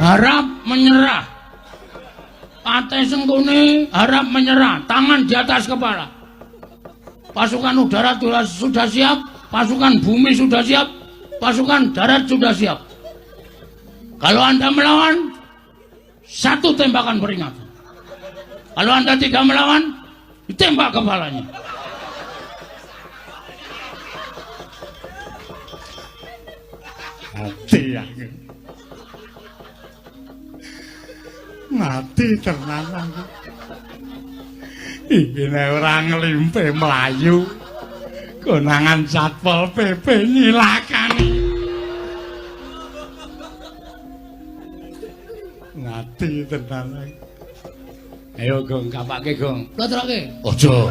harap menyerah. Ate Sengkuni harap menyerah, tangan di atas kepala. Pasukan udara sudah siap, pasukan bumi sudah siap, pasukan darat sudah siap. Kalau Anda melawan, satu tembakan peringatan. Kalau Anda tidak melawan, ditembak kepalanya. Mati aku. Mati tenan aku. Iki nek ora nglimpe mlayu. Konangan Satpol PP nyilakani. Mati tenan aku. Ayo Gong, kapake Gong. Lotroke. Ojo.